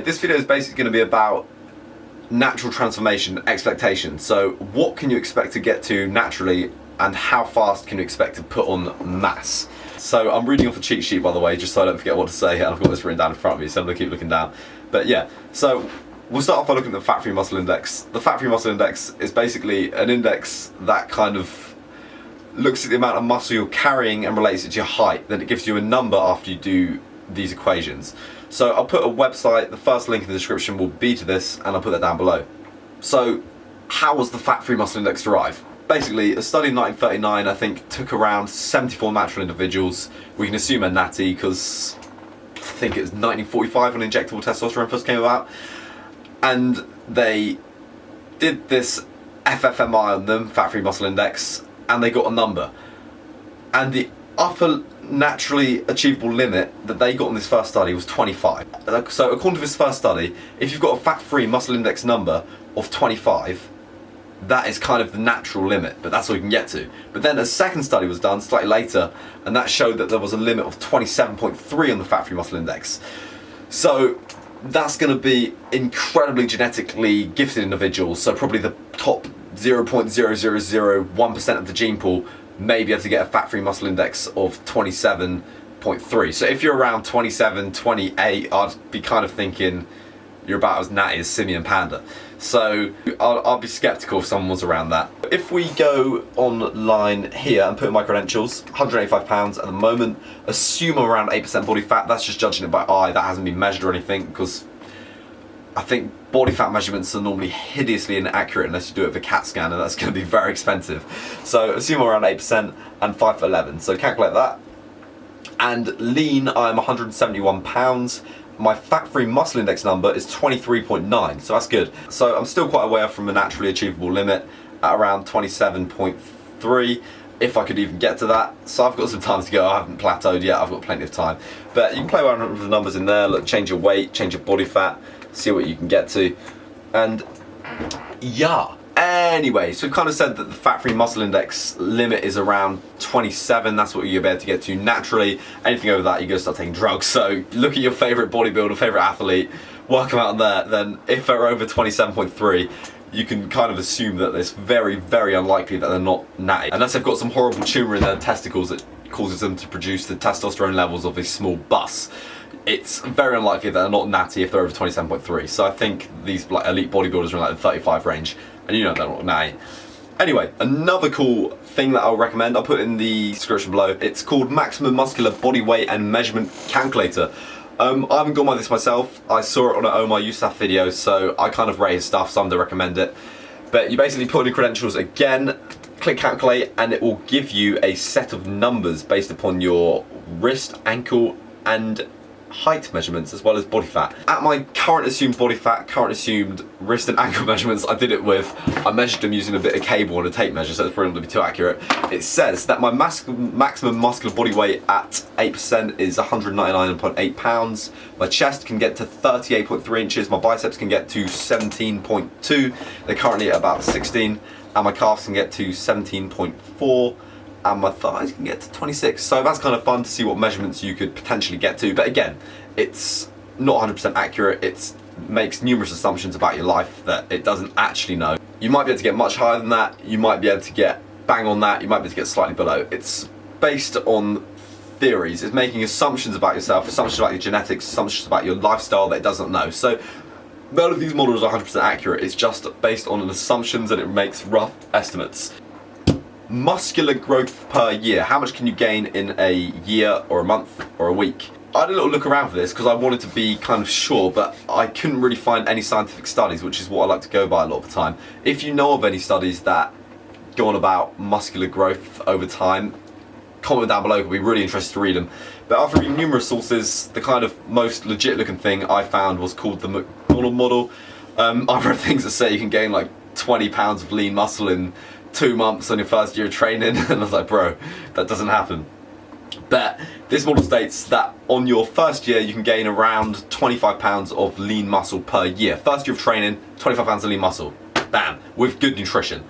this video is basically going to be about natural transformation expectations. So what can you expect to get to naturally, and how fast can you expect to put on mass? So I'm reading off a cheat sheet, by the way, just so I don't forget what to say, and I've got this written down in front of me, so I'm going to keep looking down. But yeah, so we'll start off by looking at the fat-free muscle index. The fat-free muscle index is basically an index that kind of looks at the amount of muscle you're carrying and relates it to your height. Then it gives you a number after you do these equations. So I'll put a website, the first link in the description will be to this, and I'll put that down below. So how was the fat-free muscle index derived? Basically, a study in 1939, I think, took around 74 natural individuals. We can assume a natty because I think it was 1945 when injectable testosterone first came about. And they did this FFMI on them, fat-free muscle index, and they got a number. And the upper naturally achievable limit that they got in this first study was 25. So according to this first study, if you've got a fat-free muscle index number of 25, that is kind of the natural limit, but that's all you can get to. But then a second study was done slightly later, and that showed that there was a limit of 27.3 on the fat-free muscle index. So that's going to be incredibly genetically gifted individuals, so probably the top 0.0001% of the gene pool may be able to get a fat-free muscle index of 27.3. So if you're around 27, 28, I'd be kind of thinking you're about as natty as Simian Panda. So I'll be skeptical if someone was around that. If we go online here and put in my credentials, 185 pounds at the moment, assume I'm around 8% body fat. That's just judging it by eye, that hasn't been measured or anything, because I think body fat measurements are normally hideously inaccurate unless you do it with a CAT scan, and that's going to be very expensive. So assume I'm around 8% and 5'11", so calculate that. And lean, I'm 171 pounds. My fat-free muscle index number is 23.9, so that's good. So I'm still quite a way off from a naturally achievable limit at around 27.3, if I could even get to that. So I've got some time to go, I haven't plateaued yet, I've got plenty of time. But you can play around with the numbers in there, look, change your weight, change your body fat, see what you can get to, and yeah. Anyway, so we've kind of said that the fat-free muscle index limit is around 27. That's what you're able to get to naturally. Anything over that, you're going to start taking drugs. So look at your favourite bodybuilder, favourite athlete, work them out there. Then if they're over 27.3, you can kind of assume that it's very, very unlikely that they're not natty. Unless they've got some horrible tumour in their testicles that causes them to produce the testosterone levels of a small bus. It's very unlikely that they're not natty if they're over 27.3. So I think these like elite bodybuilders are in like the 35 range, and you know they're not natty. Anyway, another cool thing that I'll recommend, I'll put in the description below. It's called Maximum Muscular Body Weight and Measurement Calculator. I haven't gone by this myself. I saw it on an Omar Yousaf video, so I kind of rate his stuff, so I'm going to recommend it. But you basically put in your credentials again, click calculate, and it will give you a set of numbers based upon your wrist, ankle, and height measurements, as well as body fat. At my current assumed body fat, current assumed wrist and ankle measurements, I measured them using a bit of cable and a tape measure, so it's probably not going to be too accurate. It says that my maximum muscular body weight at 8% is 199.8 pounds. My chest can get to 38.3 inches, my biceps can get to 17.2, they're currently at about 16, and my calves can get to 17.4. and my thighs can get to 26. So that's kind of fun to see what measurements you could potentially get to. But again, it's not 100% accurate. It makes numerous assumptions about your life that it doesn't actually know. You might be able to get much higher than that. You might be able to get bang on that. You might be able to get slightly below. It's based on theories. It's making assumptions about yourself, assumptions about your genetics, assumptions about your lifestyle that it doesn't know. So none of these models are 100% accurate. It's just based on assumptions, and it makes rough estimates. Muscular growth per year. How much can you gain in a year or a month or a week? I had a little look around for this because I wanted to be kind of sure, but I couldn't really find any scientific studies, which is what I like to go by a lot of the time. If you know of any studies that go on about muscular growth over time, comment down below, I'd be really interested to read them. But after reading numerous sources, the kind of most legit looking thing I found was called the McDonald model. I've read things that say you can gain like 20 pounds of lean muscle in 2 months on your first year of training, and I was like, bro, that doesn't happen. But this model states that on your first year you can gain around 25 pounds of lean muscle per year. First year of training, 25 pounds of lean muscle, bam, with good nutrition.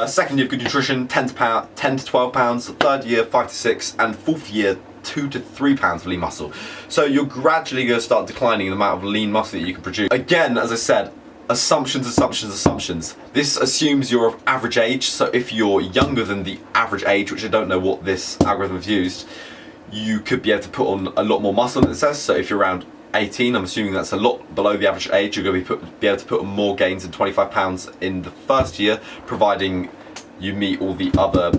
Second year of good nutrition, 10 to 12 pounds. Third year, 5 to 6, and fourth year, 2 to 3 pounds of lean muscle. So you're gradually going to start declining the amount of lean muscle that you can produce. Again, as I said, assumptions. This assumes you're of average age, so if you're younger than the average age, which I don't know what this algorithm has used, you could be able to put on a lot more muscle than it says. So if you're around 18, I'm assuming that's a lot below the average age, you're going to be able to put on more gains than 25 pounds in the first year, providing you meet all the other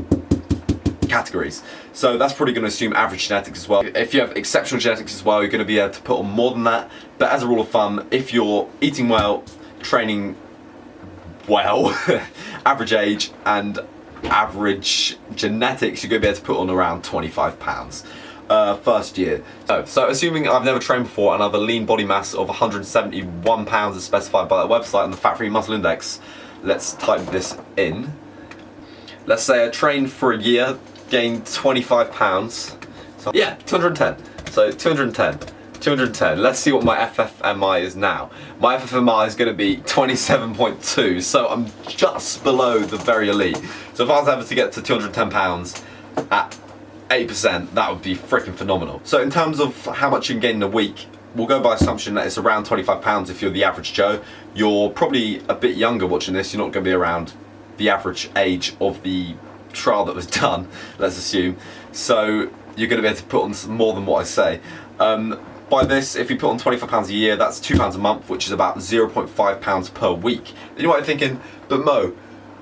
categories. So that's probably going to assume average genetics as well. If you have exceptional genetics as well, you're going to be able to put on more than that. But as a rule of thumb, if you're eating well, training well, average age and average genetics, you're going to be able to put on around 25 pounds first year. So assuming I've never trained before and I have a lean body mass of 171 pounds as specified by that website and the fat-free muscle index, let's type this in. Let's say I trained for a year, gained 25 pounds. So yeah, 210. So 210. Let's see what my FFMI is now. My FFMI is going to be 27.2, so I'm just below the very elite. So if I was able to get to 210 pounds at 8%, that would be freaking phenomenal. So in terms of how much you can gain in a week, we'll go by assumption that it's around 25 pounds if you're the average Joe. You're probably a bit younger watching this, you're not going to be around the average age of the trial that was done, let's assume. So you're going to be able to put on more than what I say. By this, if you put on 25 pounds a year, that's 2 pounds a month, which is about 0.5 pounds per week. You know what I'm thinking? But Mo,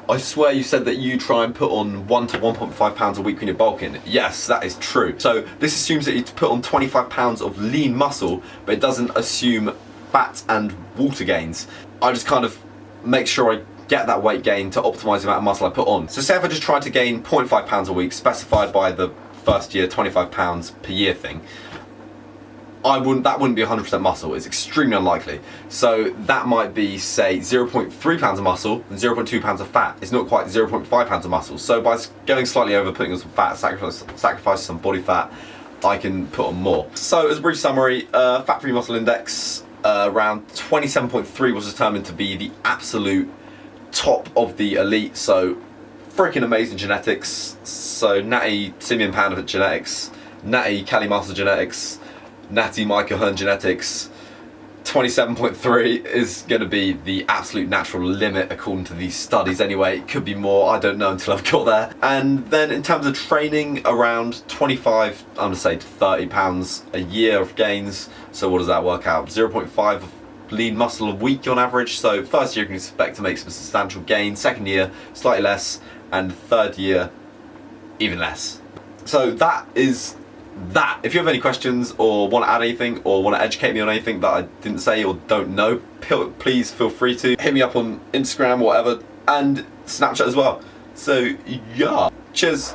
I swear you said that you try and put on 1 to 1.5 pounds a week when you're bulking. Yes, that is true. So this assumes that you put on 25 pounds of lean muscle, but it doesn't assume fat and water gains. I just kind of make sure I get that weight gain to optimize the amount of muscle I put on. So say if I just tried to gain 0.5 pounds a week, specified by the first year 25 pounds per year thing, that wouldn't be 100% muscle. It's extremely unlikely. So that might be, say, 0.3 pounds of muscle and 0.2 pounds of fat. It's not quite 0.5 pounds of muscle. So by going slightly over, putting on some fat, sacrifice some body fat, I can put on more. So as a brief summary, fat-free muscle index around 27.3 was determined to be the absolute top of the elite. So freaking amazing genetics. So natty Simeon Panda genetics, natty Cali Muscle genetics, natty Michael Hearn genetics. 27.3 is going to be the absolute natural limit according to these studies anyway. It could be more, I don't know until I've got there. And then in terms of training, around 25, I'm going to say to 30 pounds a year of gains. So what does that work out? 0.5 of lean muscle a week on average. So first year you can expect to make some substantial gains, second year slightly less, and third year even less. So that is that. If you have any questions or want to add anything or want to educate me on anything that I didn't say or don't know, please feel free to hit me up on Instagram or whatever, and Snapchat as well. So yeah, cheers.